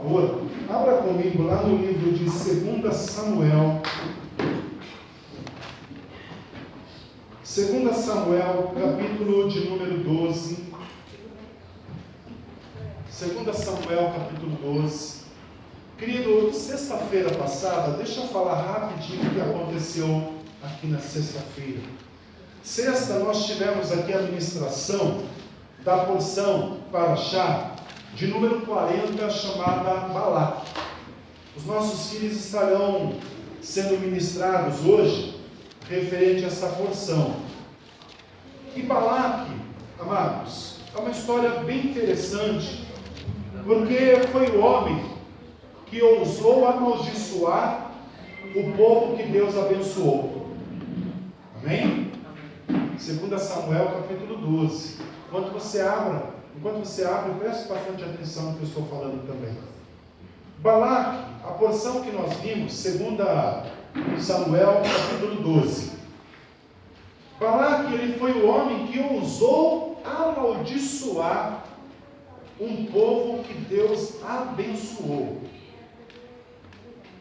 favor, abra comigo lá no livro de 2 Samuel. 2 Samuel, capítulo de número 12. 2 Samuel, capítulo 12. Querido, sexta-feira passada, deixa eu falar rapidinho o que aconteceu aqui na sexta-feira. Sexta, nós tivemos aqui a ministração da porção Parashá de número 40, chamada Balaque. Os nossos filhos estarão sendo ministrados hoje referente a essa porção. E Balaque, amados, é uma história bem interessante, porque foi o homem que ousou amaldiçoar o povo que Deus abençoou. Amém? 2 Samuel, capítulo 12. Enquanto você abre, preste bastante atenção no que eu estou falando também. Balaque, a porção que nós vimos, 2 Samuel, capítulo 12. Balaque, ele foi o homem que ousou amaldiçoar um povo que Deus abençoou.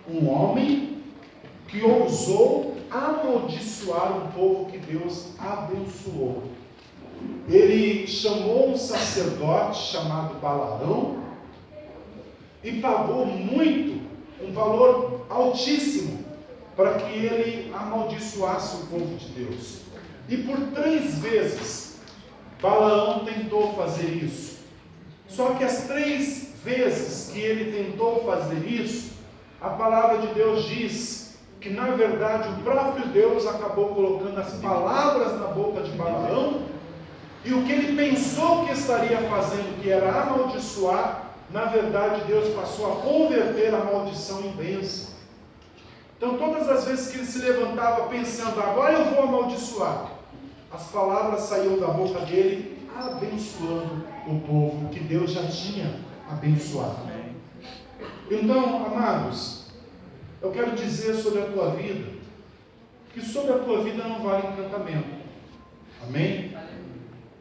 Um homem que ousou amaldiçoar um povo que Deus abençoou. Ele chamou um sacerdote chamado Balaão e pagou um valor altíssimo, para que ele amaldiçoasse o povo de Deus. E por 3 vezes Balaão tentou fazer isso. Só que as 3 vezes que ele tentou fazer isso, a palavra de Deus diz que na verdade o próprio Deus acabou colocando as palavras na boca de Balaão, e o que ele pensou que estaria fazendo, que era amaldiçoar, na verdade Deus passou a converter a maldição em bênção. Então todas as vezes que ele se levantava pensando, agora eu vou amaldiçoar, as palavras saíam da boca dele, abençoando o povo que Deus já tinha abençoado. Então, amados, eu quero dizer sobre a tua vida, que sobre a tua vida não vale encantamento. Amém?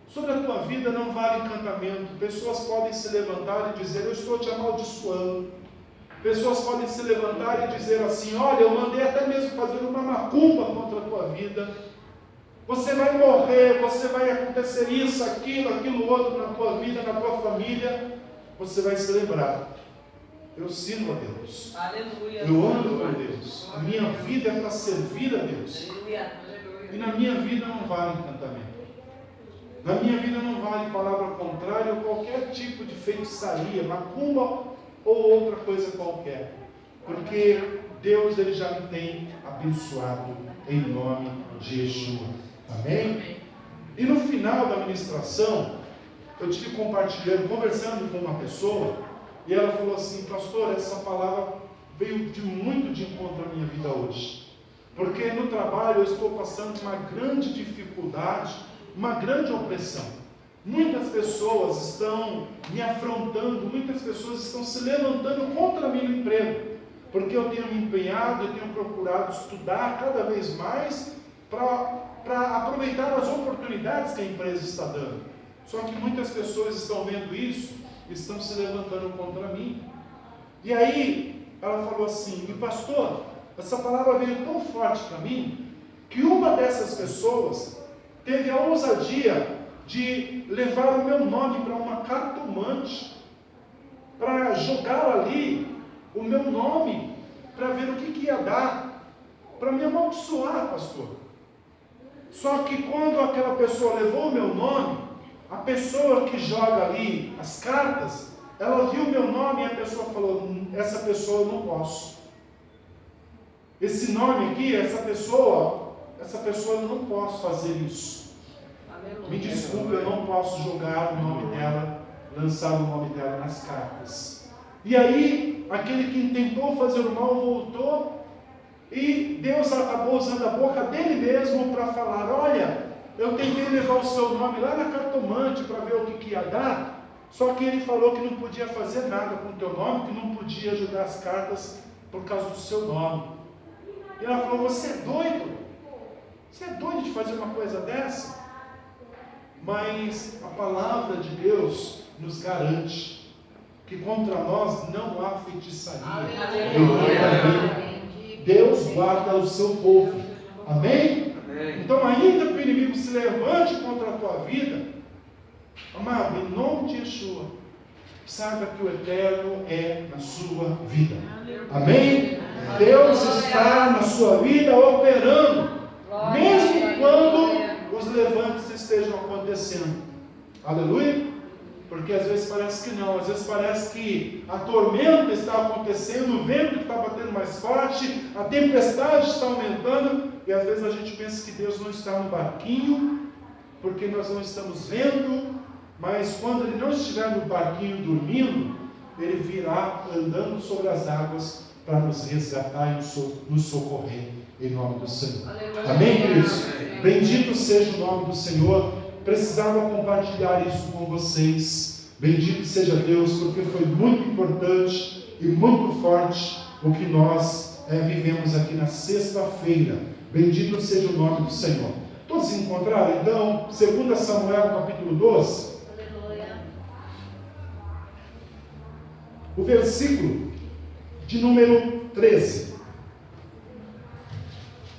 Sobre a tua vida não vale encantamento. Pessoas podem se levantar e dizer, eu estou te amaldiçoando. Pessoas podem se levantar e dizer assim, olha, eu mandei até mesmo fazer uma macumba contra a tua vida. Você vai morrer, você vai acontecer isso, aquilo outro na tua vida, na tua família. Você vai se lembrar, eu sirvo a Deus. Aleluia. Eu ando com Deus. A minha vida é para servir a Deus. Aleluia. E na minha vida não vale encantamento. Na minha vida não vale palavra contrária ou qualquer tipo de feitiçaria, macumba ou outra coisa qualquer. Porque Deus ele já me tem abençoado em nome de Yeshua. Amém? E no final da ministração, eu tive conversando com uma pessoa, e ela falou assim, pastor, essa palavra veio muito de encontro à minha vida hoje. Porque no trabalho eu estou passando uma grande dificuldade, uma grande opressão. Muitas pessoas estão me afrontando, muitas pessoas estão se levantando contra mim no emprego, porque eu tenho me empenhado, eu tenho procurado estudar cada vez mais para aproveitar as oportunidades que a empresa está dando. Só que muitas pessoas estão vendo isso, estão se levantando contra mim. E aí ela falou assim, pastor, essa palavra veio tão forte para mim, que uma dessas pessoas teve a ousadia de levar o meu nome para uma cartomante, para jogar ali o meu nome, para ver o que ia dar, para me amaldiçoar, pastor. Só que quando aquela pessoa levou o meu nome, a pessoa que joga ali as cartas, ela viu o meu nome e a pessoa falou, essa pessoa eu não posso. Esse nome aqui, essa pessoa eu não posso fazer isso. Me desculpe, eu não posso jogar o nome dela, lançar o nome dela nas cartas. E aí, aquele que tentou fazer o mal voltou, e Deus acabou usando a boca dele mesmo para falar, olha, eu tentei levar o seu nome lá na cartomante para ver o que ia dar, só que ele falou que não podia fazer nada com o teu nome, que não podia ajudar as cartas por causa do seu nome. E ela falou, você é doido? Você é doido de fazer uma coisa dessa? Mas a palavra de Deus nos garante que contra nós não há feitiçaria. Aleluia. Deus guarda o seu povo. Amém? Então, ainda que o inimigo se levante contra a tua vida, amado, em nome de Yeshua, saiba que o eterno é na sua vida. Amém? Deus está na sua vida operando, mesmo quando os levantes estejam acontecendo. Aleluia? Porque às vezes parece que não, às vezes parece que a tormenta está acontecendo, o vento está batendo mais forte, a tempestade está aumentando, e às vezes a gente pensa que Deus não está no barquinho, porque nós não estamos vendo, mas quando Ele não estiver no barquinho dormindo, Ele virá andando sobre as águas para nos resgatar e nos socorrer, em nome do Senhor. Amém, queridos? Bendito seja o nome do Senhor. Precisava compartilhar isso com vocês. Bendito seja Deus, porque foi muito importante e muito forte o que nós vivemos aqui na sexta-feira. Bendito seja o nome do Senhor. Todos se encontraram? Então, 2 Samuel capítulo 12. O versículo de número 13.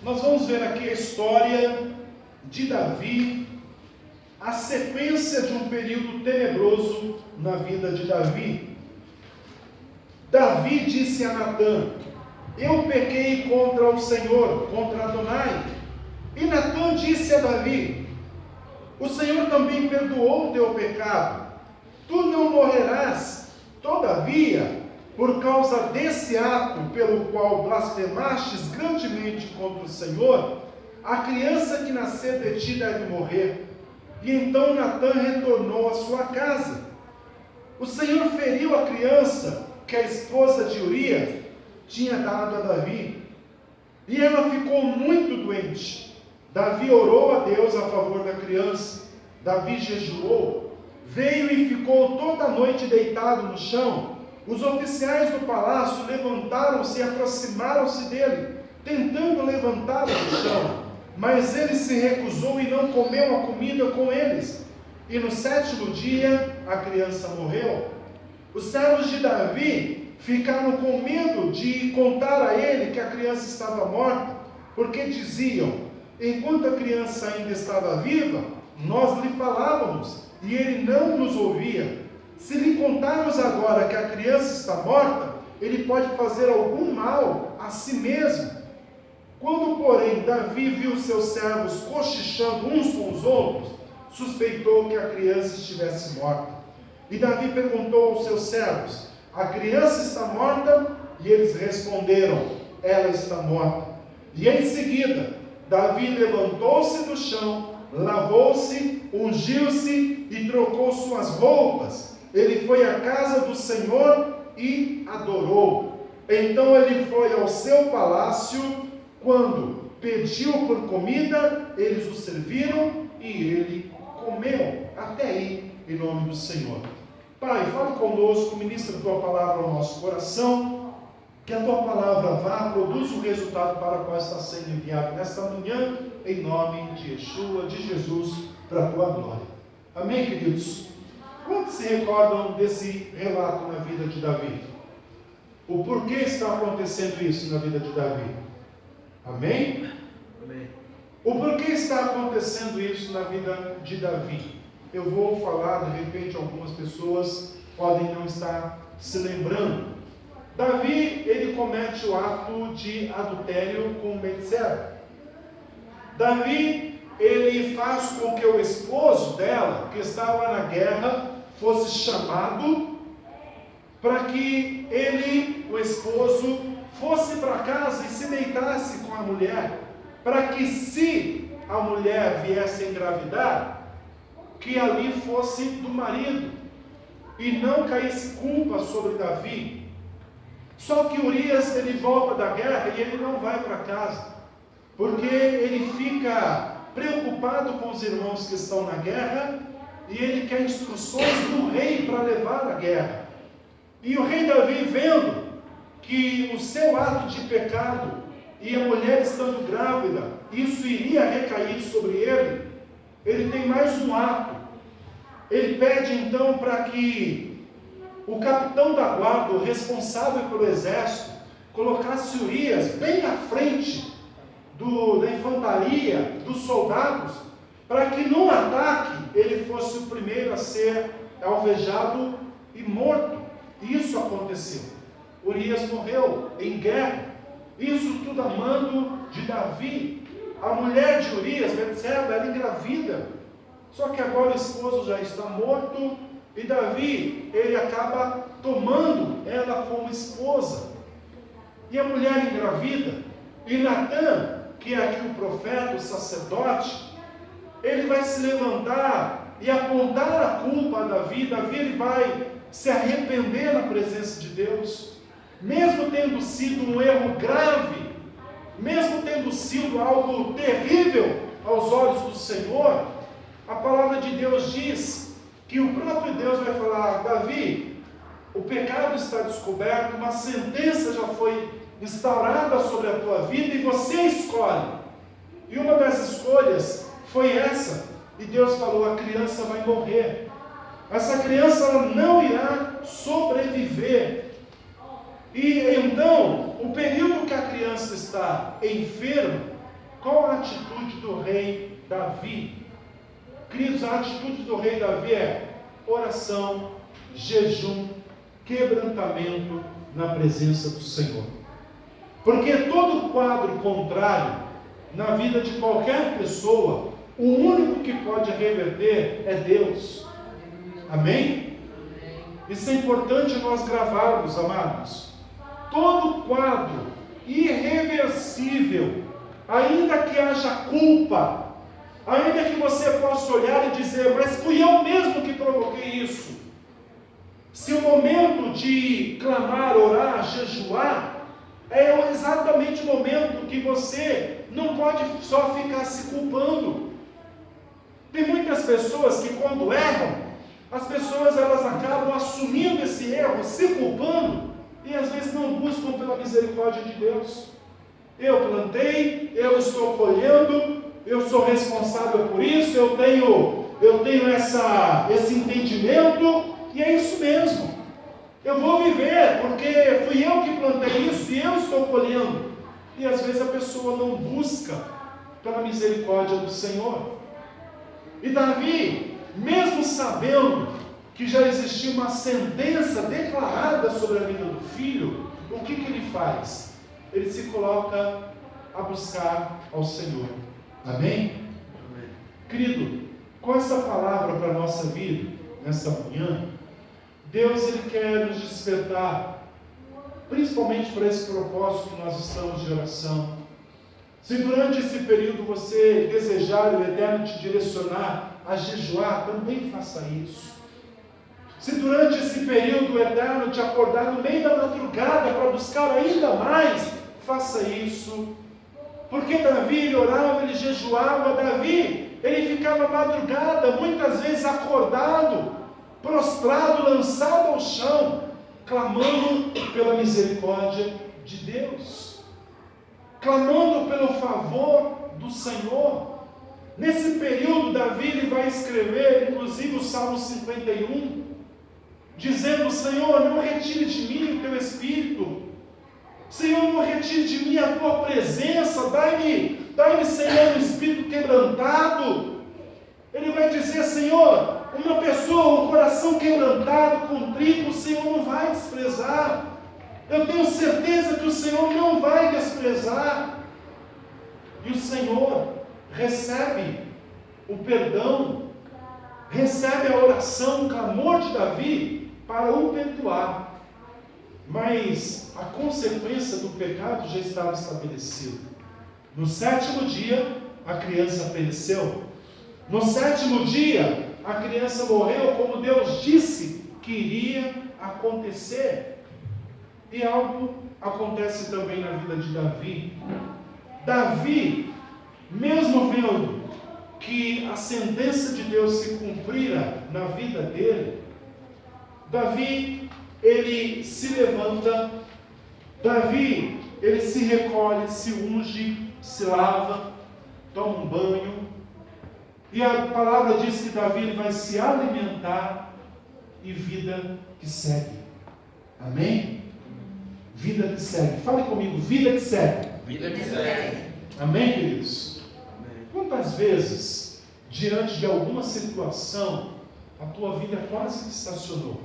Nós vamos ver aqui a história de Davi, a sequência de um período tenebroso na vida de Davi. Davi disse a Natã: eu pequei contra o Senhor, contra Adonai. E Natã disse a Davi: o Senhor também perdoou o teu pecado, tu não morrerás. Todavia, por causa desse ato pelo qual blasfemastes grandemente contra o Senhor, a criança que nascer de ti deve morrer. E então Natã retornou à sua casa. O Senhor feriu a criança que a esposa de Urias tinha dado a Davi, e ela ficou muito doente. Davi orou a Deus a favor da criança. Davi jejuou, veio e ficou toda a noite deitado no chão. Os oficiais do palácio levantaram-se e aproximaram-se dele, tentando levantá-lo do chão. Mas ele se recusou e não comeu a comida com eles. E no 7º dia, a criança morreu. Os servos de Davi ficaram com medo de contar a ele que a criança estava morta, porque diziam: enquanto a criança ainda estava viva, nós lhe falávamos, e ele não nos ouvia. Se lhe contarmos agora que a criança está morta, ele pode fazer algum mal a si mesmo. Quando, porém, Davi viu seus servos cochichando uns com os outros, suspeitou que a criança estivesse morta. E Davi perguntou aos seus servos: a criança está morta? E eles responderam: ela está morta. E em seguida, Davi levantou-se do chão, lavou-se, ungiu-se e trocou suas roupas. Ele foi à casa do Senhor e adorou. Então ele foi ao seu palácio. Quando pediu por comida, eles o serviram e ele comeu. Até aí, em nome do Senhor. Pai, fale conosco, ministra a tua palavra ao nosso coração, que a tua palavra vá, produza o resultado para o qual está sendo enviado nesta manhã, em nome de Yeshua, de Jesus, para a tua glória. Amém, queridos? Quantos se recordam desse relato na vida de Davi? O porquê está acontecendo isso na vida de Davi? Amém? Amém. O porquê está acontecendo isso na vida de Davi? Eu vou falar, de repente algumas pessoas podem não estar se lembrando. Davi, ele comete o ato de adultério com Betseba. Davi, ele faz com que o esposo dela, que estava na guerra, fosse chamado para que ele, o esposo, fosse para casa e se deitasse com a mulher, para que se a mulher viesse a engravidar, que ali fosse do marido, e não caísse culpa sobre Davi. Só que Urias, ele volta da guerra e ele não vai para casa, porque ele fica preocupado com os irmãos que estão na guerra, e ele quer instruções do rei para levar a guerra. E o rei Davi, vendo que o seu ato de pecado e a mulher estando grávida, isso iria recair sobre ele, ele tem mais um ato. Ele pede então para que o capitão da guarda, o responsável pelo exército, colocasse Urias bem à frente da infantaria, dos soldados, para que num ataque ele fosse o primeiro a ser alvejado e morto. Isso aconteceu. Urias morreu em guerra. Isso tudo a mando de Davi. A mulher de Urias, Betseba, era engravida. Só que agora o esposo já está morto e Davi, ele acaba tomando ela como esposa. E a mulher engravida, e Natã, que é aqui o profeta, o sacerdote, ele vai se levantar e apontar a culpa a Davi. Davi, ele vai se arrepender na presença de Deus, mesmo tendo sido um erro grave, mesmo tendo sido algo terrível aos olhos do Senhor. A palavra de Deus diz que o próprio Deus vai falar: Davi, o pecado está descoberto, uma sentença já foi instaurada sobre a tua vida e você escolhe. E uma das escolhas foi essa, e Deus falou: a criança vai morrer. Essa criança ela não irá sobreviver. E então, o período que a criança está enferma, qual a atitude do rei Davi? Queridos, a atitude do rei Davi é oração, jejum, quebrantamento na presença do Senhor. Porque todo quadro contrário na vida de qualquer pessoa, o único que pode reverter é Deus. Amém? Isso é importante nós gravarmos, amados. Todo quadro irreversível, ainda que haja culpa, ainda que você possa olhar e dizer: mas fui eu mesmo que provoquei isso. Se o momento de clamar, orar, jejuar, é exatamente o momento que você não pode só ficar se culpando. Tem muitas pessoas que quando erram, as pessoas elas acabam assumindo esse erro, se culpando, e às vezes não buscam pela misericórdia de Deus. Eu plantei, eu estou colhendo, eu sou responsável por isso, eu tenho esse entendimento, e é isso mesmo. Eu vou viver, porque fui eu que plantei isso e eu estou colhendo. E às vezes a pessoa não busca pela misericórdia do Senhor. E Davi, mesmo sabendo que já existia uma sentença declarada sobre a vida do filho, o que ele faz? Ele se coloca a buscar ao Senhor. Amém? Amém. Querido, com essa palavra para a nossa vida, nessa manhã, Deus ele quer nos despertar, principalmente para esse propósito que nós estamos de oração. Se durante esse período você desejar o Eterno te direcionar a jejuar, também faça isso. Se durante esse período o Eterno te acordar no meio da madrugada para buscar ainda mais, faça isso. Porque Davi ele orava, ele jejuava. Davi ele ficava madrugada, muitas vezes acordado, prostrado, lançado ao chão, clamando pela misericórdia de Deus, clamando pelo favor do Senhor. Nesse período, Davi ele vai escrever, inclusive, o Salmo 51, dizendo: Senhor, não retire de mim o teu Espírito, Senhor, não retire de mim a tua presença, dai-me, Senhor, um espírito quebrantado. Ele vai dizer: Senhor, uma pessoa, um coração quebrantado, contrito, o Senhor não vai desprezar. Eu tenho certeza que o Senhor não vai desprezar. E o Senhor recebe o perdão, recebe a oração, o clamor de Davi para o perdoar. Mas a consequência do pecado já estava estabelecida. No 7º dia, a criança pereceu. No 7º dia, a criança morreu, como Deus disse que iria acontecer. E algo acontece também na vida de Davi. Davi, mesmo vendo que a sentença de Deus se cumprira na vida dele, Davi, ele se levanta, Davi, ele se recolhe, se unge, se lava, toma um banho, e a palavra diz que Davi ele vai se alimentar, e vida que segue. Amém? Vida que segue. Fale comigo, vida que segue. Vida que segue. Amém, queridos? Amém. Quantas vezes, diante de alguma situação, a tua vida quase que estacionou?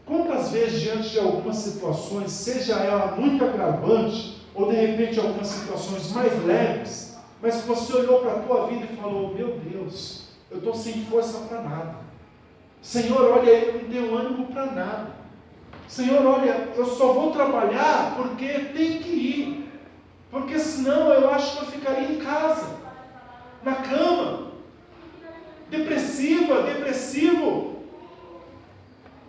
Quantas vezes, diante de algumas situações, seja ela muito agravante, ou de repente algumas situações mais leves, mas que você olhou para a tua vida e falou: meu Deus, eu estou sem força para nada. Senhor, olha, eu não tenho ânimo para nada. Senhor, olha, eu só vou trabalhar porque tem que ir. Porque senão eu acho que eu ficaria em casa, na cama, depressivo.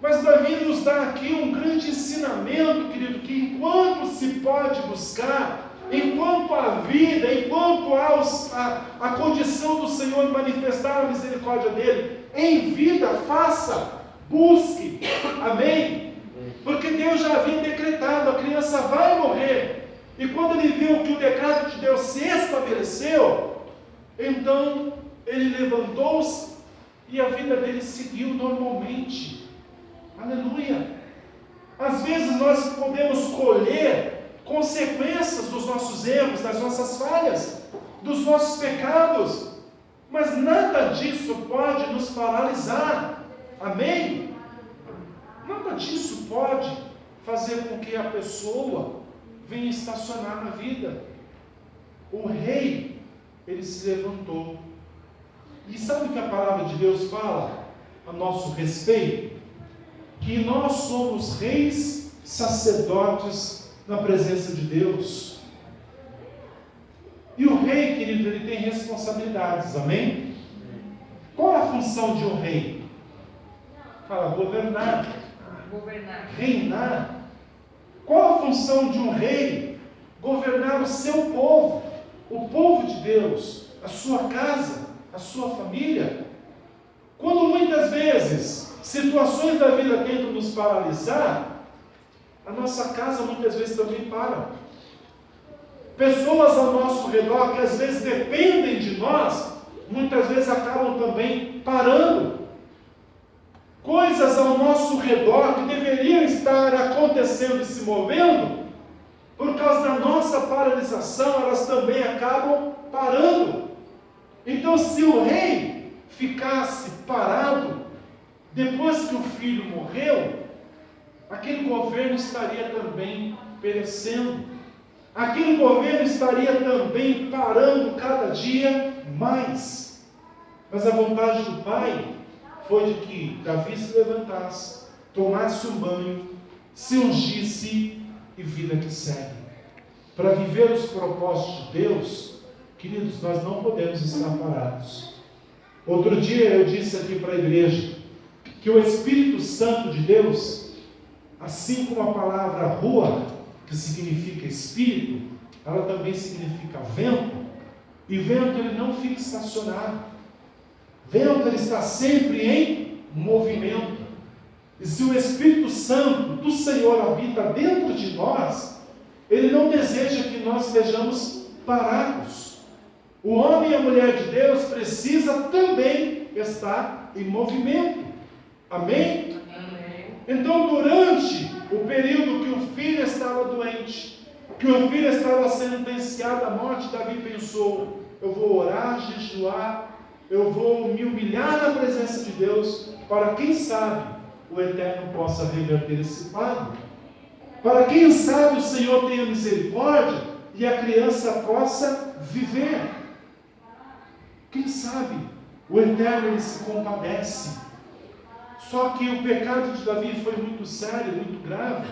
Mas Davi nos dá aqui um grande ensinamento, querido, que enquanto se pode buscar, enquanto há vida, enquanto há a condição do Senhor manifestar a misericórdia dele, em vida faça, busque, amém? Porque Deus já havia decretado, a criança vai morrer, e quando ele viu que o decreto de Deus se estabeleceu, então ele levantou-se e a vida dele seguiu normalmente. Aleluia! Às vezes nós podemos colher consequências dos nossos erros, das nossas falhas, dos nossos pecados, mas nada disso pode nos paralisar. Amém? Nada disso pode fazer com que a pessoa venha estacionar na vida. O rei, ele se levantou. E sabe o que a palavra de Deus fala a nosso respeito? Que nós somos reis, sacerdotes na presença de Deus. E o rei, querido, ele tem responsabilidades, amém? Qual é a função de um rei? Fala, governar. Reinar. Qual a função de um rei? Governar o seu povo, o povo de Deus, a sua casa, a sua família. Quando muitas vezes situações da vida tentam nos paralisar, a nossa casa muitas vezes também para. Pessoas ao nosso redor que às vezes dependem de nós, muitas vezes acabam também parando. Coisas ao nosso redor que deveriam estar acontecendo e se movendo, por causa da nossa paralisação, elas também acabam parando. Então, se o rei ficasse parado, depois que o filho morreu, aquele governo estaria também perecendo. Aquele governo estaria também parando cada dia mais. Mas a vontade do pai foi de que Davi se levantasse, tomasse um banho, se ungisse e vida que segue. Para viver os propósitos de Deus, queridos, nós não podemos estar parados. Outro dia eu disse aqui para a igreja que o Espírito Santo de Deus, assim como a palavra rua, que significa espírito, ela também significa vento, e vento ele não fica estacionado. Vento ele está sempre em movimento. E se o Espírito Santo do Senhor habita dentro de nós, ele não deseja que nós estejamos parados. O homem e a mulher de Deus precisa também estar em movimento. Amém? Amém. Então, durante o período que o filho estava doente, que o filho estava sentenciado à morte, Davi pensou: eu vou orar, jejuar, eu vou me humilhar na presença de Deus, para quem sabe o Eterno possa reverter esse quadro. Para quem sabe o Senhor tenha misericórdia e a criança possa viver. Quem sabe o Eterno ele se compadece. Só que o pecado de Davi foi muito sério, muito grave.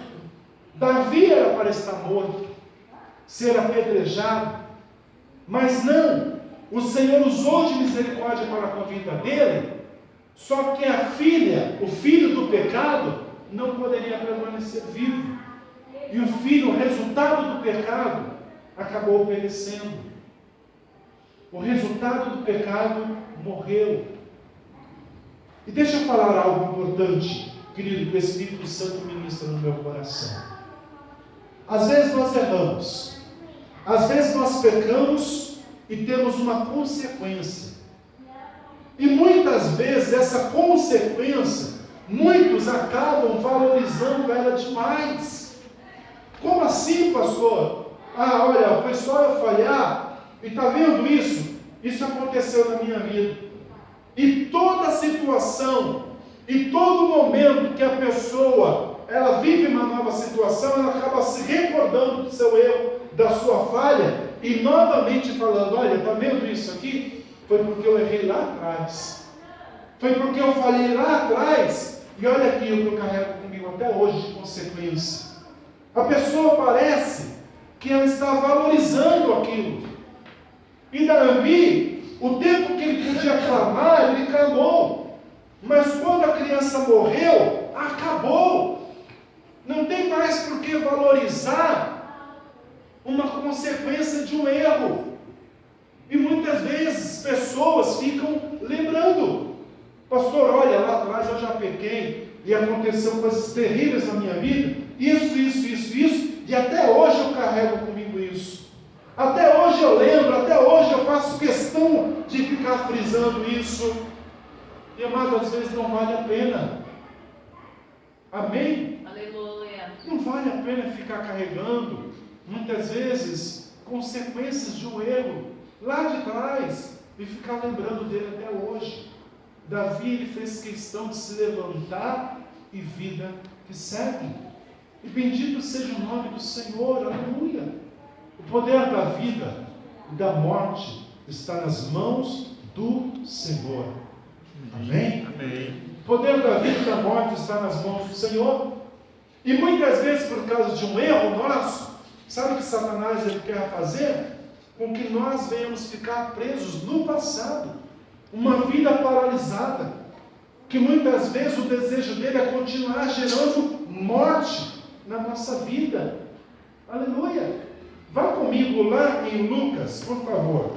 Davi era para estar morto, ser apedrejado, mas não, o Senhor usou de misericórdia para com a vida dele. Só que a filha, o filho do pecado, não poderia permanecer vivo. E o filho, o resultado do pecado, acabou perecendo. O resultado do pecado morreu. E deixa eu falar algo importante, querido, que o Espírito Santo ministra no meu coração. Às vezes nós erramos, às vezes nós pecamos e temos uma consequência. E muitas vezes essa consequência, muitos acabam valorizando ela demais. Como assim, pastor? Ah, olha, foi só eu falhar, e está vendo isso? Isso aconteceu na minha vida. E toda situação, e todo momento que a pessoa, ela vive uma nova situação, ela acaba se recordando do seu erro, da sua falha, e novamente falando, olha, está vendo isso aqui? Foi porque eu errei lá atrás. Foi porque eu falhei lá atrás, e olha aqui o que eu carrego comigo até hoje de consequência. A pessoa parece que ela está valorizando aquilo. E Davi, o tempo que ele podia clamar, ele clamou. Mas quando a criança morreu, acabou. Não tem mais por que valorizar uma consequência de um erro. E muitas vezes pessoas ficam lembrando. Pastor, olha, lá atrás eu já pequei e aconteceu coisas terríveis na minha vida. Isso. E até hoje eu carrego comigo isso. Até hoje eu lembro, até hoje eu faço questão de ficar frisando isso. E amado, às vezes não vale a pena. Amém? Aleluia. Não vale a pena ficar carregando, muitas vezes, consequências de um erro lá de trás e ficar lembrando dele até hoje. Davi, ele fez questão de se levantar e vida que segue. E bendito seja o nome do Senhor, aleluia. O poder da vida e da morte está nas mãos do Senhor. Amém? Amém. O poder da vida e da morte está nas mãos do Senhor. E muitas vezes, por causa de um erro nosso, sabe o que Satanás ele quer fazer? Com que nós venhamos ficar presos no passado. Uma vida paralisada. Que muitas vezes o desejo dele é continuar gerando morte na nossa vida. Aleluia. Vá comigo lá em Lucas, por favor.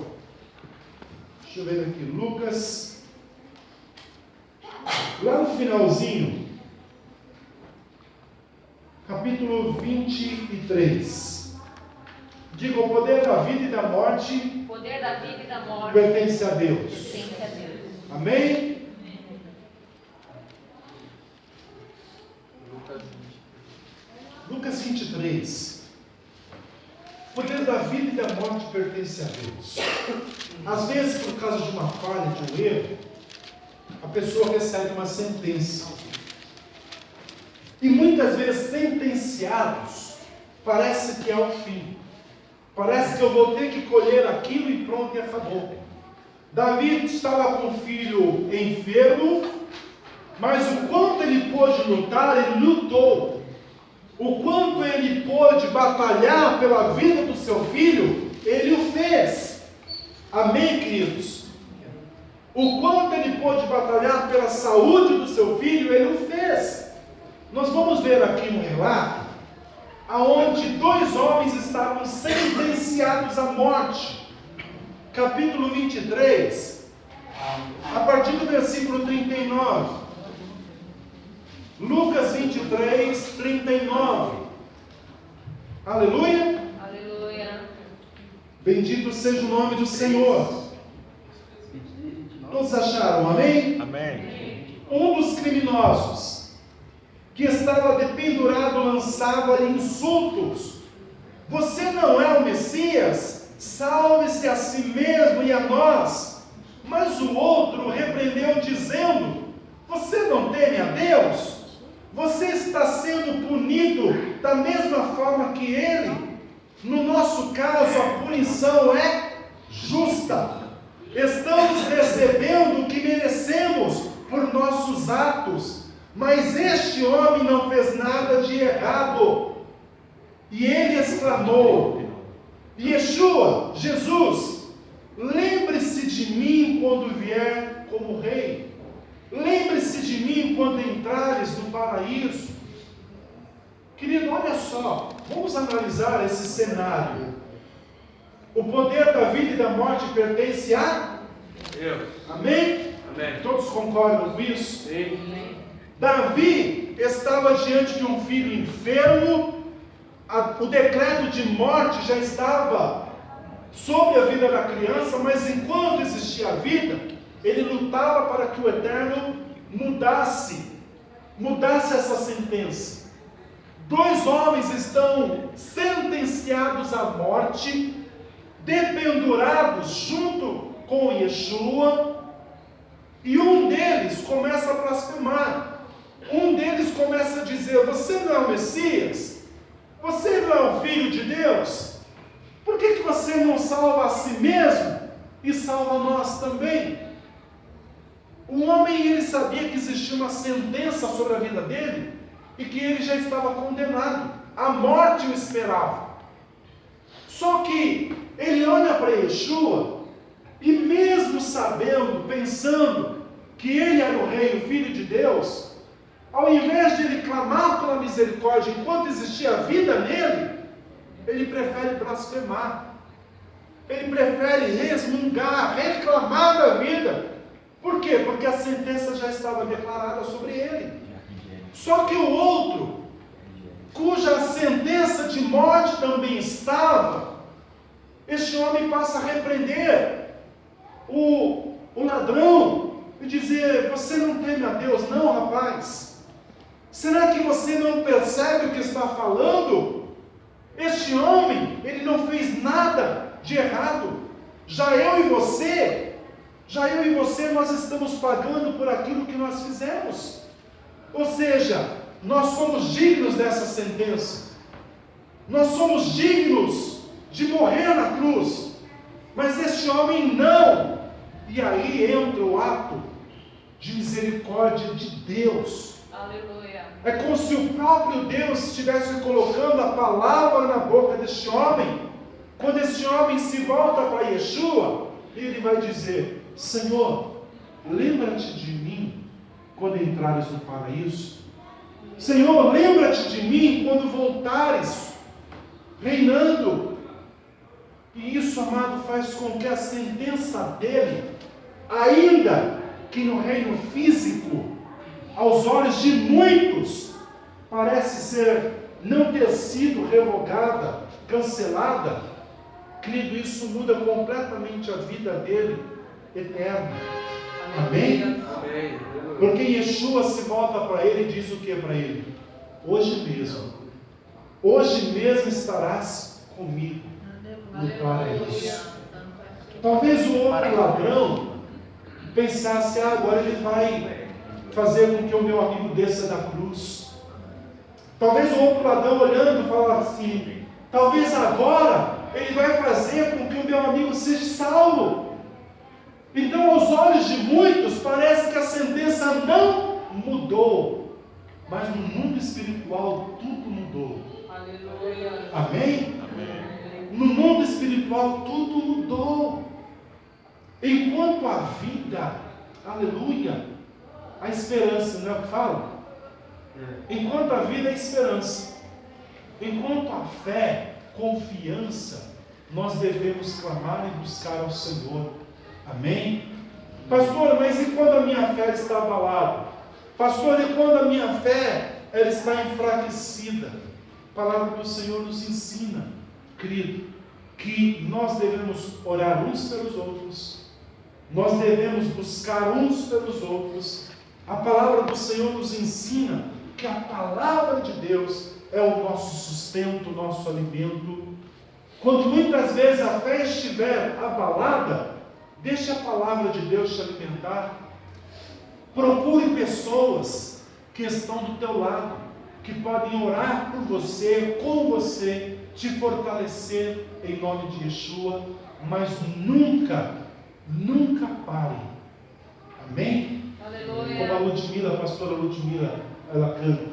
Deixa eu ver aqui. Lucas. Lá no finalzinho. Capítulo 23. Diga, o poder da vida e da morte. O poder da vida e da morte Pertence a Deus. pertence a Deus. Amém? Lucas 23. O poder da vida e da morte pertence a Deus. Às vezes, por causa de uma falha, de um erro, a pessoa recebe uma sentença. E muitas vezes, sentenciados, parece que é o fim. Parece que eu vou ter que colher aquilo e pronto, e acabou. Davi estava com um filho enfermo, mas o quanto ele pôde lutar, ele lutou. O quanto ele pôde batalhar pela vida do seu filho, ele o fez. Amém, queridos? O quanto ele pôde batalhar pela saúde do seu filho, ele o fez. Nós vamos ver aqui um relato, aonde 2 homens estavam sentenciados à morte. Capítulo 23, a partir do versículo 39. Lucas 23, 39. Aleluia. Aleluia. Bendito seja o nome do Senhor. Todos acharam, amém? Amém. Um dos criminosos, que estava dependurado, lançava-lhe insultos. Você não é o Messias? Salve-se a si mesmo e a nós. Mas o outro repreendeu, dizendo: você não teme a Deus? Você está sendo punido da mesma forma que ele. No nosso caso, a punição é justa. Estamos recebendo o que merecemos por nossos atos. Mas este homem não fez nada de errado. E ele exclamou: Yeshua, Jesus, lembre-se de mim quando vier como rei. Lembre-se de mim quando entrares no paraíso. Querido, olha só, vamos analisar esse cenário. O poder da vida e da morte pertence a Deus. Amém? Amém. Todos concordam com isso? Sim. Davi estava diante de um filho enfermo. O decreto de morte já estava sobre a vida da criança, mas enquanto existia a vida, ele lutava para que o Eterno mudasse essa sentença. 2 homens estão sentenciados à morte, dependurados junto com Yeshua, e um deles começa a blasfemar. Um deles começa a dizer: você não é o Messias? Você não é o Filho de Deus? Por que você não salva a si mesmo e salva nós também? O homem, ele sabia que existia uma sentença sobre a vida dele e que ele já estava condenado. A morte o esperava. Só que ele olha para Yeshua e, mesmo sabendo, pensando que ele era o Rei, o Filho de Deus, ao invés de ele clamar pela misericórdia enquanto existia vida nele, ele prefere blasfemar. Ele prefere resmungar, reclamar da vida. Por quê? Porque a sentença já estava declarada sobre ele. Só que o outro, cuja sentença de morte também estava, este homem passa a repreender o ladrão e dizer: você não teme a Deus, não, rapaz? Será que você não percebe o que está falando? Este homem, ele não fez nada de errado. Já eu e você, nós estamos pagando por aquilo que nós fizemos. Ou seja, nós somos dignos dessa sentença. Nós somos dignos de morrer na cruz. Mas este homem não. E aí entra o ato de misericórdia de Deus. Aleluia. É como se o próprio Deus estivesse colocando a palavra na boca deste homem. Quando este homem se volta para Yeshua, ele vai dizer: Senhor, lembra-te de mim quando entrares no paraíso. Senhor, lembra-te de mim quando voltares reinando. E isso, amado, faz com que a sentença dele, ainda que no reino físico, aos olhos de muitos, parece não ter sido revogada, cancelada. Querido, isso muda completamente a vida dele eterna. Amém? Amém. Porque Yeshua se volta para ele e diz o que para ele? Hoje mesmo estarás comigo no paraíso. Talvez o outro ladrão pensasse: agora ele vai fazer com que o meu amigo desça da cruz. Talvez o outro ladrão olhando falasse assim: talvez agora ele vai fazer com que o meu amigo seja salvo. Então, aos olhos de muitos, parece que a sentença não mudou, mas no mundo espiritual tudo mudou. Aleluia. Amém? No mundo espiritual tudo mudou. Enquanto a vida, aleluia, a esperança, não é o que fala? Enquanto a vida é esperança, enquanto a fé, confiança, nós devemos clamar e buscar ao Senhor. Amém? Pastor, mas e quando a minha fé está abalada? Pastor, e quando a minha fé ela está enfraquecida? A palavra do Senhor nos ensina, querido, que nós devemos orar uns pelos outros, nós devemos buscar uns pelos outros. A palavra do Senhor nos ensina que a palavra de Deus é o nosso sustento, o nosso alimento. Quando muitas vezes a fé estiver abalada, deixe a palavra de Deus te alimentar. Procure pessoas que estão do teu lado, que podem orar por você, com você, te fortalecer em nome de Yeshua, mas nunca pare. Amém? Aleluia. Como a pastora Ludmila, ela canta: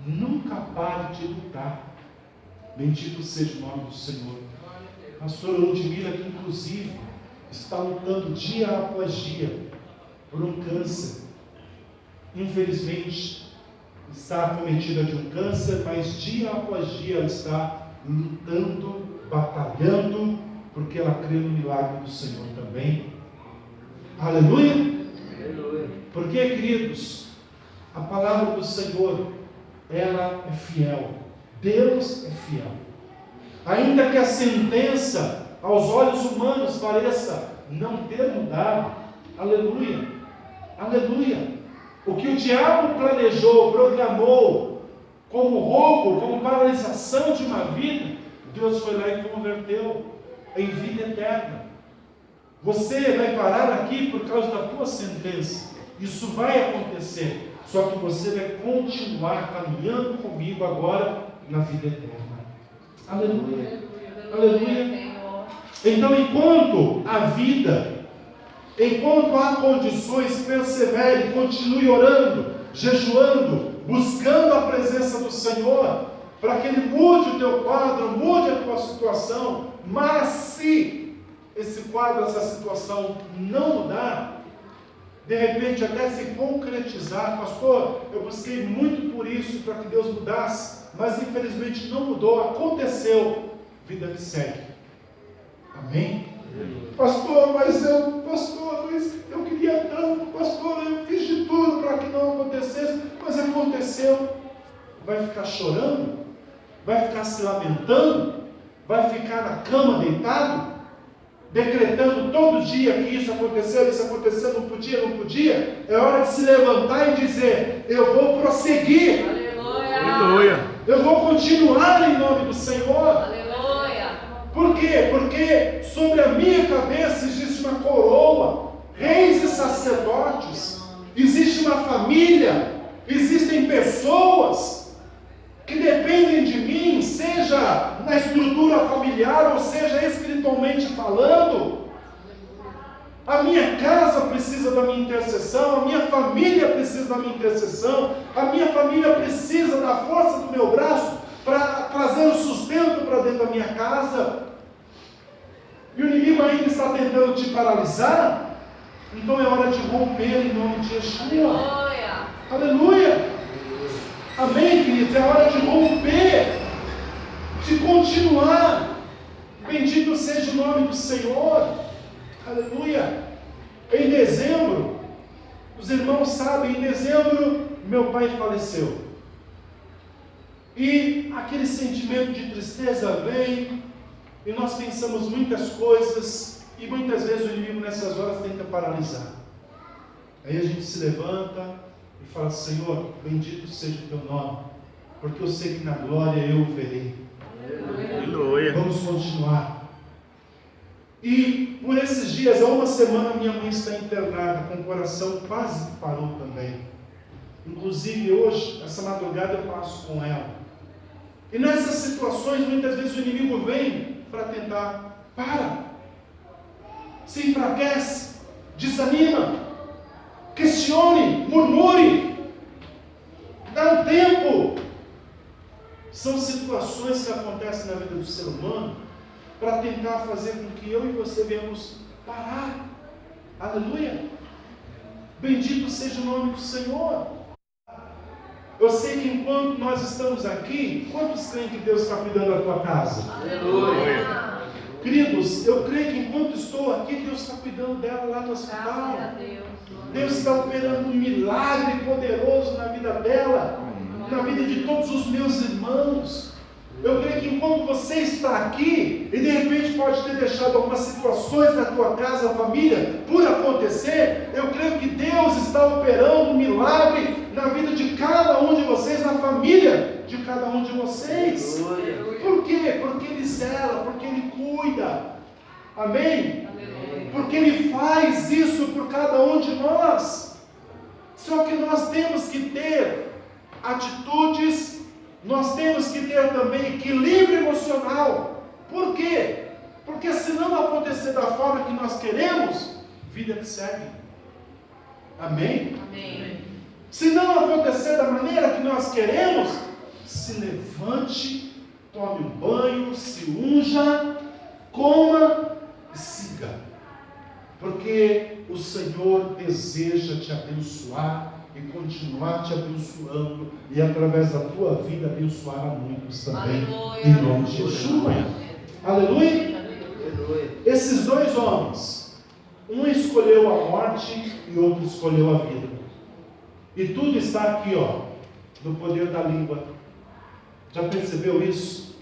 nunca pare de lutar. Bendito seja o nome do Senhor. A pastora Ludmila, que inclusive está lutando dia após dia por um câncer. Infelizmente, está acometida de um câncer, mas dia após dia ela está lutando, batalhando, porque ela crê no milagre do Senhor também. Aleluia! Porque, queridos, a palavra do Senhor, ela é fiel. Deus é fiel. Ainda que a sentença aos olhos humanos pareça não ter mudado, Aleluia. Aleluia. O que o diabo planejou, programou como roubo, como paralisação de uma vida, Deus foi lá e converteu em vida eterna. Você vai parar aqui por causa da tua sentença. Isso vai acontecer. Só que você vai continuar caminhando comigo agora na vida eterna. Aleluia. Aleluia. Então, enquanto há vida, enquanto há condições, persevere, continue orando, jejuando, buscando a presença do Senhor, para que Ele mude o teu quadro, mude a tua situação. Mas se esse quadro, essa situação não mudar, de repente até se concretizar, pastor, eu busquei muito por isso, para que Deus mudasse, mas infelizmente não mudou, aconteceu, vida que segue. Amém? Pastor, mas eu queria tanto, pastor, eu fiz de tudo para que não acontecesse, mas aconteceu. Vai ficar chorando? Vai ficar se lamentando? Vai ficar na cama deitado? Decretando todo dia que isso aconteceu, não podia. É hora de se levantar e dizer: eu vou prosseguir. Aleluia. Eu vou continuar em nome do Senhor. Aleluia. Por quê? Porque sobre a minha cabeça existe uma coroa, reis e sacerdotes, existe uma família, existem pessoas que dependem de mim, seja na estrutura familiar, ou seja espiritualmente falando. A minha casa precisa da minha intercessão, a minha família precisa da minha intercessão, a minha família precisa da força do meu braço para trazer o sustento para dentro da minha casa. E o inimigo ainda está tentando te paralisar. Então é hora de romper em nome de Yeshua. Aleluia. Aleluia. Amém, queridos? É hora de romper, de continuar. Bendito seja o nome do Senhor. Aleluia. Em dezembro, os irmãos sabem, em dezembro meu pai faleceu. E aquele sentimento de tristeza vem, e nós pensamos muitas coisas, e muitas vezes o inimigo nessas horas tenta paralisar. Aí a gente se levanta e fala: Senhor, bendito seja o teu nome, porque eu sei que na glória eu o verei. Aleluia. Vamos continuar. E por esses dias, há uma semana, minha mãe está internada, com o coração quase que parou também. Inclusive hoje, essa madrugada eu passo com ela. E nessas situações, muitas vezes o inimigo vem para tentar: se enfraquece, desanima, questione, murmure, dá um tempo. São situações que acontecem na vida do ser humano para tentar fazer com que eu e você venhamos parar. Aleluia. Bendito seja o nome do Senhor. Eu sei que enquanto nós estamos aqui, quantos creem que Deus está cuidando da tua casa? Aleluia. Queridos, eu creio que enquanto estou aqui, Deus está cuidando dela lá no hospital. Deus está operando um milagre poderoso na vida dela, na vida de todos os meus irmãos. Eu creio que enquanto você está aqui, e de repente pode ter deixado algumas situações na tua casa, família, por acontecer, eu creio que Deus está operando um milagre na vida de cada um de vocês, na família de cada um de vocês. Por quê? Porque Ele zela, porque Ele cuida. Amém? Porque Ele faz isso por cada um de nós. Só que nós temos que ter atitudes, nós temos que ter também equilíbrio emocional. Por quê? Porque se não acontecer da forma que nós queremos, vida que segue. Amém? Amém. Se não acontecer da maneira que nós queremos, se levante, tome um banho, se unja, coma e siga. Porque o Senhor deseja te abençoar e continuar te abençoando, e através da tua vida abençoar a muitos também. Aleluia. Em nome de Yeshua. Aleluia. Esses dois homens, um escolheu a morte e outro escolheu a vida. E tudo está aqui, no poder da língua. Já percebeu isso?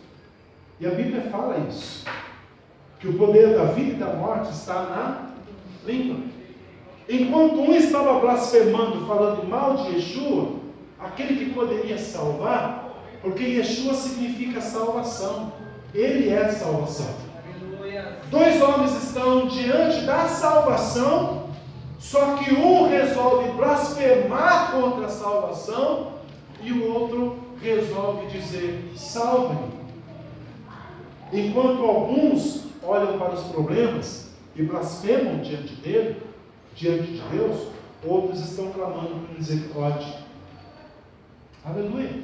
E a Bíblia fala isso, que o poder da vida e da morte está na língua. Enquanto um estava blasfemando, falando mal de Yeshua, aquele que poderia salvar, porque Yeshua significa salvação, Ele é salvação. Dois homens estão diante da salvação, só que um resolve blasfemar contra a salvação e o outro resolve dizer: salve-me. Enquanto alguns olham para os problemas e blasfemam diante dele, diante de Deus, outros estão clamando por misericórdia. Aleluia.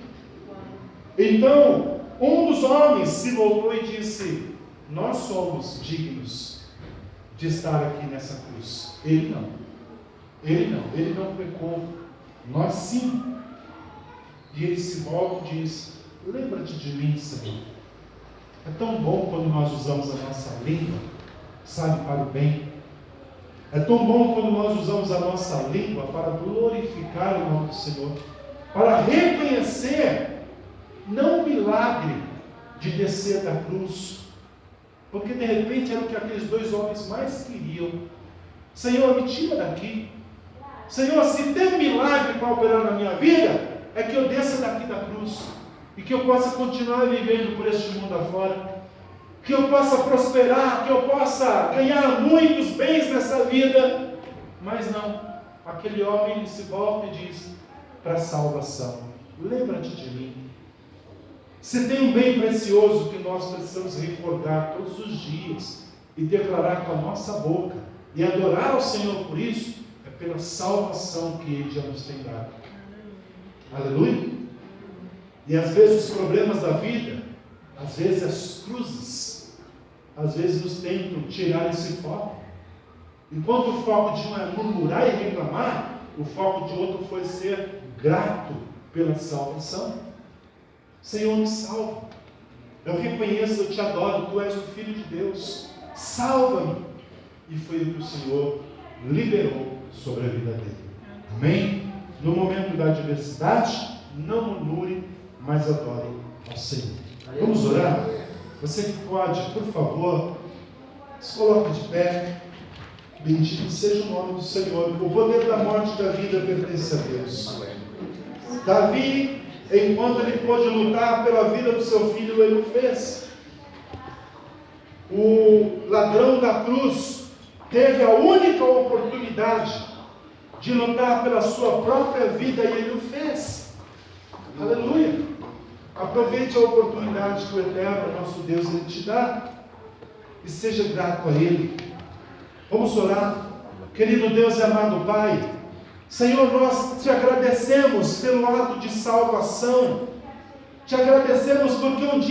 Então, um dos homens se voltou e disse: nós somos dignos de estar aqui nessa cruz. Ele não pecou, nós sim. E ele se volta e diz: lembra-te de mim, Senhor. É tão bom quando nós usamos a nossa língua, sabe, para o bem. É tão bom quando nós usamos a nossa língua para glorificar o nome do Senhor, para reconhecer, não o milagre de descer da cruz, porque de repente era o que aqueles dois homens mais queriam. Senhor, me tira daqui. Senhor, se tem um milagre para operar na minha vida, é que eu desça daqui da cruz, e que eu possa continuar vivendo por este mundo afora, que eu possa prosperar, que eu possa ganhar muitos bens nessa vida. Mas não, aquele homem se volta e diz: para a salvação, lembra-te de mim. Se tem um bem precioso que nós precisamos recordar todos os dias e declarar com a nossa boca e adorar ao Senhor por isso, é pela salvação que Ele já nos tem dado. Aleluia. E às vezes os problemas da vida, às vezes as cruzes, às vezes nos tentam tirar esse foco. Enquanto o foco de um é murmurar e reclamar, o foco de outro foi ser grato pela salvação. Senhor, me salva. Eu reconheço, eu te adoro, tu és o Filho de Deus. Salva-me. E foi o que o Senhor liberou sobre a vida dele. Amém? No momento da adversidade, não murmure, mas adore ao Senhor. Vamos orar? Você que pode, por favor, se coloque de pé. Bendito seja o nome do Senhor. O poder da morte e da vida pertence a Deus. Davi, enquanto ele pôde lutar pela vida do seu filho, ele o fez. O ladrão da cruz teve a única oportunidade de lutar pela sua própria vida e ele o fez. Aleluia. Aproveite a oportunidade que o Eterno, nosso Deus, Ele te dá e seja grato a Ele. Vamos orar. Querido Deus e amado Pai, Senhor, nós te agradecemos pelo ato de salvação, te agradecemos porque um dia